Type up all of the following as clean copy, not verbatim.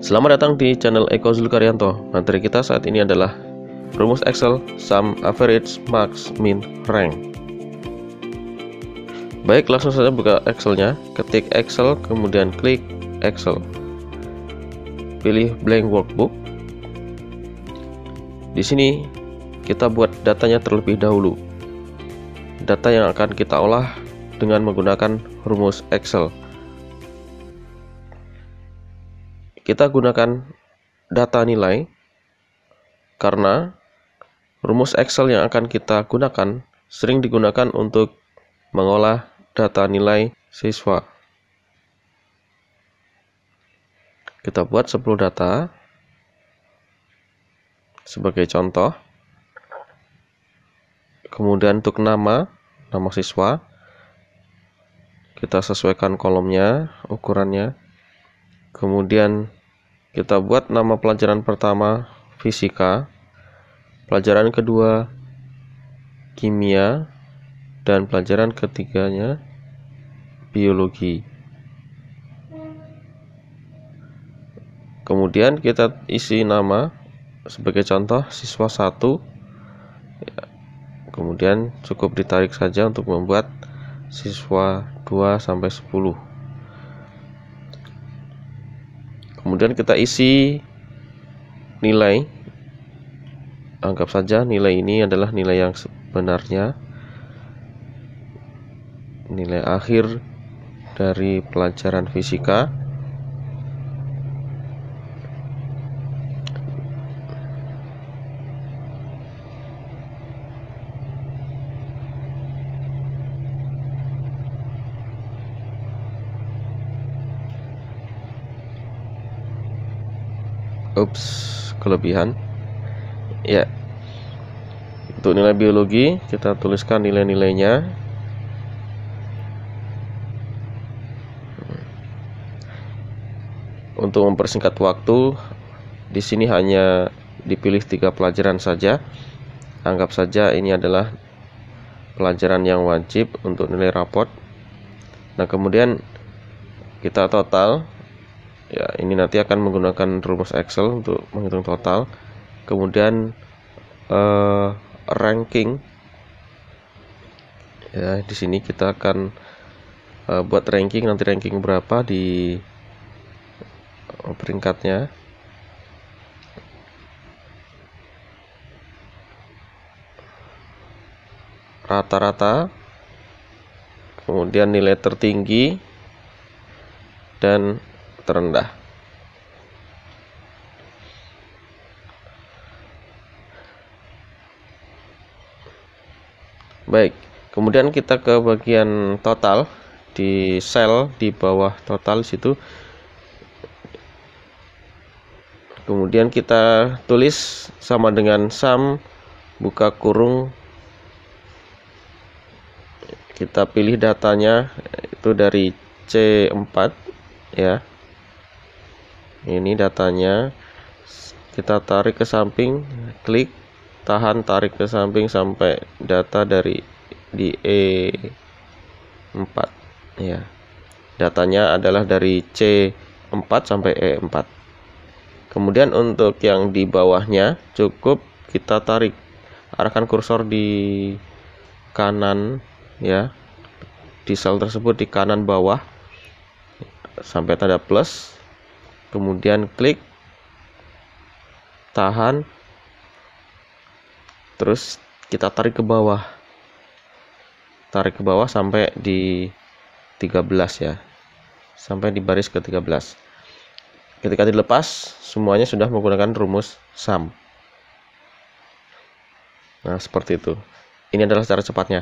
Selamat datang di channel Eko Zulkaryanto. Materi kita saat ini adalah rumus Excel Sum Average Max Min Rank. Baik, langsung saja buka Excelnya. Ketik Excel, kemudian klik Excel. Pilih blank workbook. Di sini kita buat datanya terlebih dahulu. Data yang akan kita olah dengan menggunakan rumus Excel. Kita gunakan data nilai karena rumus Excel yang akan kita gunakan sering digunakan untuk mengolah data nilai siswa. Kita buat 10 data sebagai contoh. Kemudian untuk nama siswa, kita sesuaikan kolomnya, ukurannya. Kemudian kita buat nama pelajaran pertama fisika, pelajaran kedua kimia, dan pelajaran ketiganya biologi. Kemudian kita isi nama sebagai contoh siswa 1. Kemudian cukup ditarik saja untuk membuat siswa 2 sampai 10. Kemudian kita isi nilai. Anggap saja nilai ini adalah nilai yang sebenarnya, nilai akhir dari pelajaran fisika. Kelebihan. Ya. Untuk nilai biologi, kita tuliskan nilai-nilainya. Untuk mempersingkat waktu, di sini hanya dipilih 3 pelajaran saja. Anggap saja ini adalah pelajaran yang wajib untuk nilai raport. Nah, kemudian kita total. Ya, ini nanti akan menggunakan rumus Excel untuk menghitung total. Kemudian ranking. Ya, di sini kita akan buat ranking, nanti ranking berapa di peringkatnya. Rata-rata. Kemudian nilai tertinggi dan terendah. Baik, kemudian kita ke bagian total di sel di bawah total situ. Kemudian kita tulis sama dengan sum buka kurung. Kita pilih datanya itu dari C4 ya. Ini datanya, kita tarik ke samping, klik, tahan, tarik ke samping sampai data dari di E4 ya. Datanya adalah dari C4 sampai E4. Kemudian untuk yang di bawahnya cukup kita tarik, arahkan kursor di kanan ya, di sel tersebut di kanan bawah sampai tanda plus. Kemudian klik, tahan, terus kita tarik ke bawah, sampai di 13 ya, sampai di baris ke 13. Ketika dilepas, semuanya sudah menggunakan rumus sum. Nah, seperti itu. Ini adalah cara cepatnya.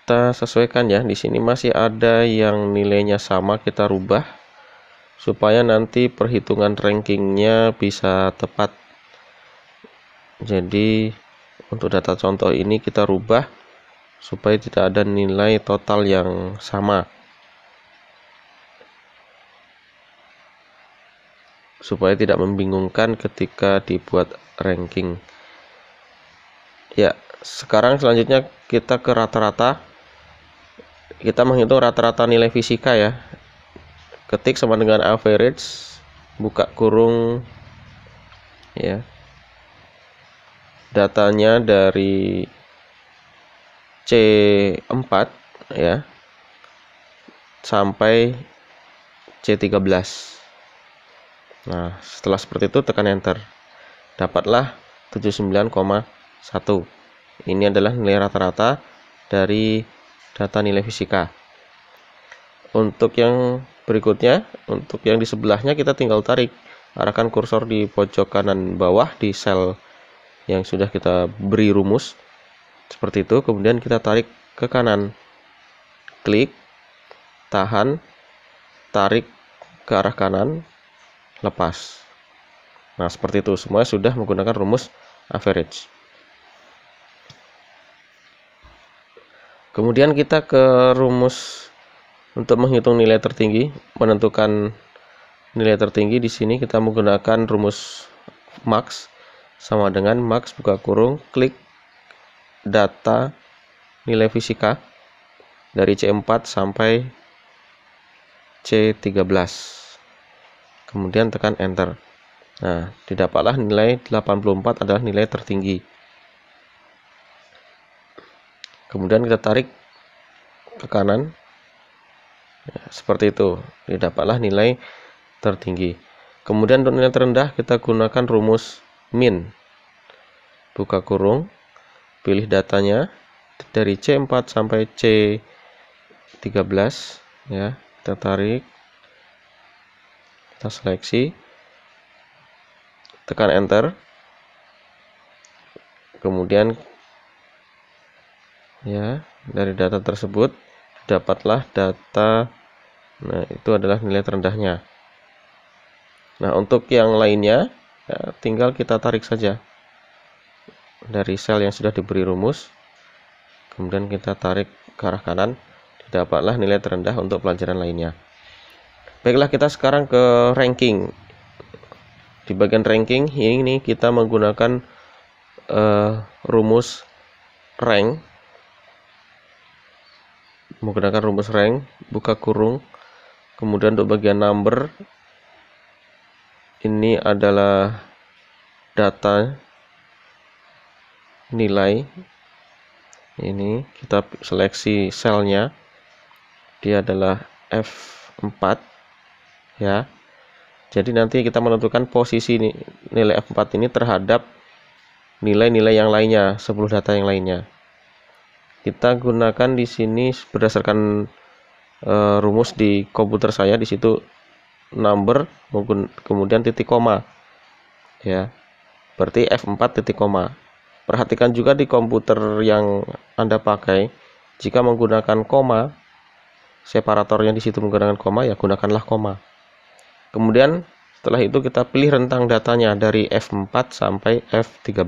Kita sesuaikan ya. Di sini masih ada yang nilainya sama, kita rubah supaya nanti perhitungan rankingnya bisa tepat. Jadi untuk data contoh ini kita rubah supaya tidak ada nilai total yang sama, supaya tidak membingungkan ketika dibuat ranking. Ya, sekarang selanjutnya kita ke rata-rata. Kita menghitung rata-rata nilai fisika ya. Ketik sama dengan average, buka kurung ya. Datanya dari C4 ya sampai C13. Nah, setelah seperti itu tekan enter. Dapatlah 79,1. Ini adalah nilai rata-rata dari data nilai fisika. Untuk yang berikutnya, untuk yang di sebelahnya kita tinggal tarik, arahkan kursor di pojok kanan bawah di sel yang sudah kita beri rumus seperti itu, kemudian kita tarik ke kanan, klik, tahan, tarik ke arah kanan, lepas. Nah, seperti itu, semuanya sudah menggunakan rumus average. Kemudian kita ke rumus untuk menghitung nilai tertinggi, menentukan nilai tertinggi. Di sini kita menggunakan rumus max, sama dengan max buka kurung, klik data nilai fisika dari C4 sampai C13. Kemudian tekan enter. Nah, didapatlah nilai 84 adalah nilai tertinggi. Kemudian kita tarik ke kanan. Ya, seperti itu, didapatlah nilai tertinggi. Kemudian untuk nilai terendah kita gunakan rumus min. Buka kurung, pilih datanya dari C4 sampai C13 ya, kita tarik, kita seleksi, tekan enter. Kemudian ya, dari data tersebut dapatlah data, nah itu adalah nilai terendahnya. Nah, untuk yang lainnya ya, tinggal kita tarik saja dari sel yang sudah diberi rumus, kemudian kita tarik ke arah kanan, didapatlah nilai terendah untuk pelajaran lainnya. Baiklah, kita sekarang ke ranking. Di bagian ranking ini kita menggunakan rumus rank. Menggunakan rumus rank, buka kurung, kemudian untuk bagian number ini adalah data nilai. Ini kita seleksi selnya, dia adalah F4 ya. Jadi nanti kita menentukan posisi nilai F4 ini terhadap nilai-nilai yang lainnya, 10 data yang lainnya. Kita gunakan di sini berdasarkan rumus di komputer saya, di situ number kemudian titik koma ya, berarti F4 titik koma. Perhatikan juga di komputer yang Anda pakai, jika menggunakan koma, separatornya di situ menggunakan koma, ya gunakanlah koma. Kemudian setelah itu kita pilih rentang datanya dari F4 sampai F13.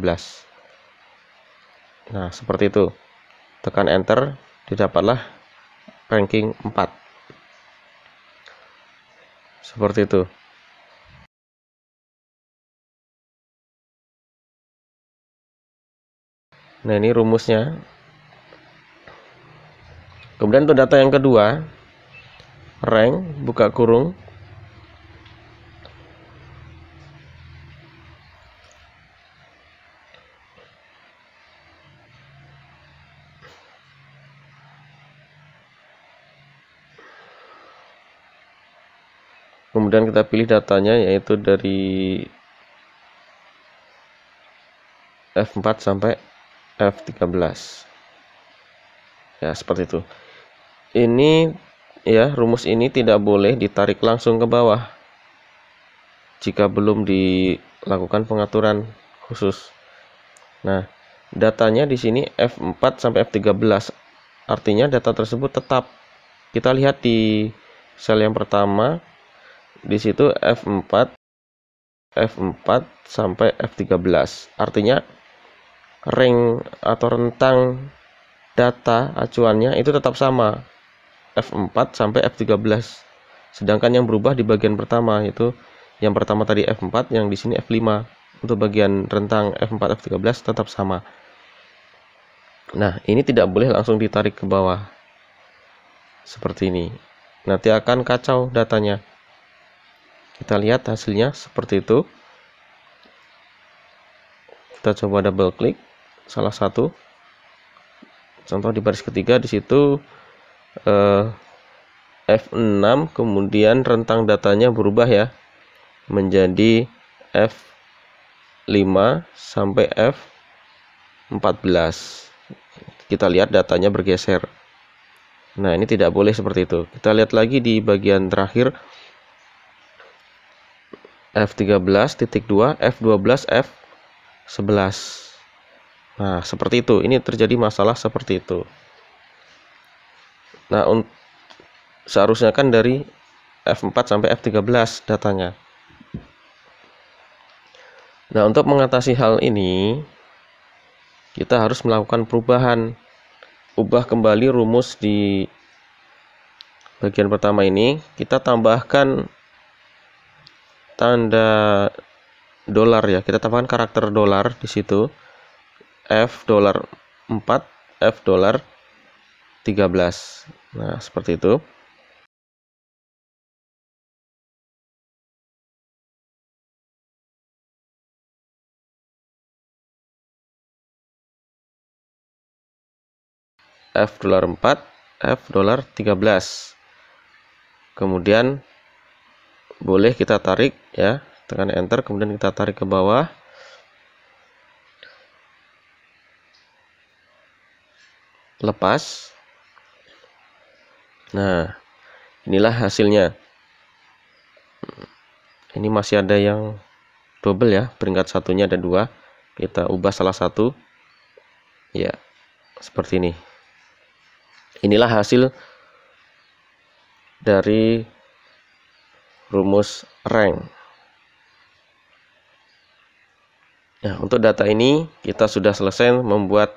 Nah, seperti itu. Tekan enter, didapatlah ranking 4. Seperti itu. Nah, ini rumusnya. Kemudian untuk data yang kedua, rank, buka kurung, kemudian kita pilih datanya yaitu dari F4 sampai F13 ya, seperti itu. Ini ya, rumus ini tidak boleh ditarik langsung ke bawah jika belum dilakukan pengaturan khusus. Nah, datanya di sini F4 sampai F13, artinya data tersebut tetap. Kita lihat di sel yang pertama, di situ F4 sampai F13, artinya rank atau rentang data acuannya itu tetap sama, F4 sampai F13. Sedangkan yang berubah di bagian pertama, yaitu yang pertama tadi F4, yang di sini F5. Untuk bagian rentang F4 F13 tetap sama. Nah, ini tidak boleh langsung ditarik ke bawah seperti ini, nanti akan kacau datanya. Kita lihat hasilnya seperti itu. Kita coba double klik salah satu contoh di baris ketiga. Di situ F6, kemudian rentang datanya berubah ya menjadi F5 sampai F14. Kita lihat datanya bergeser. Nah, ini tidak boleh seperti itu. Kita lihat lagi di bagian terakhir, F13.2, F12, F11. Nah, seperti itu. Ini terjadi masalah seperti itu. Nah, seharusnya kan dari F4 sampai F13 datanya. Nah, untuk mengatasi hal ini, kita harus melakukan perubahan. Ubah kembali rumus di bagian pertama ini. Kita tambahkan tanda dolar ya. Kita tambahkan karakter dolar di situ. $4, $13. Nah, seperti itu. $4, $13. Kemudian boleh kita tarik ya, tekan enter, kemudian kita tarik ke bawah. Lepas. Nah, inilah hasilnya. Ini masih ada yang double ya, peringkat satunya ada 2. Kita ubah salah satu ya, seperti ini. Inilah hasil dari rumus rank. Nah, untuk data ini kita sudah selesai membuat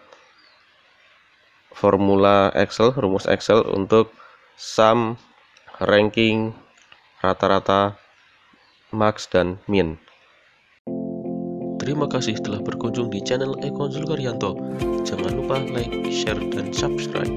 formula Excel, rumus Excel untuk sum, ranking, rata-rata, max, dan min. Terima kasih telah berkunjung di channel Eko Zulkaryanto. Jangan lupa like, share, dan subscribe.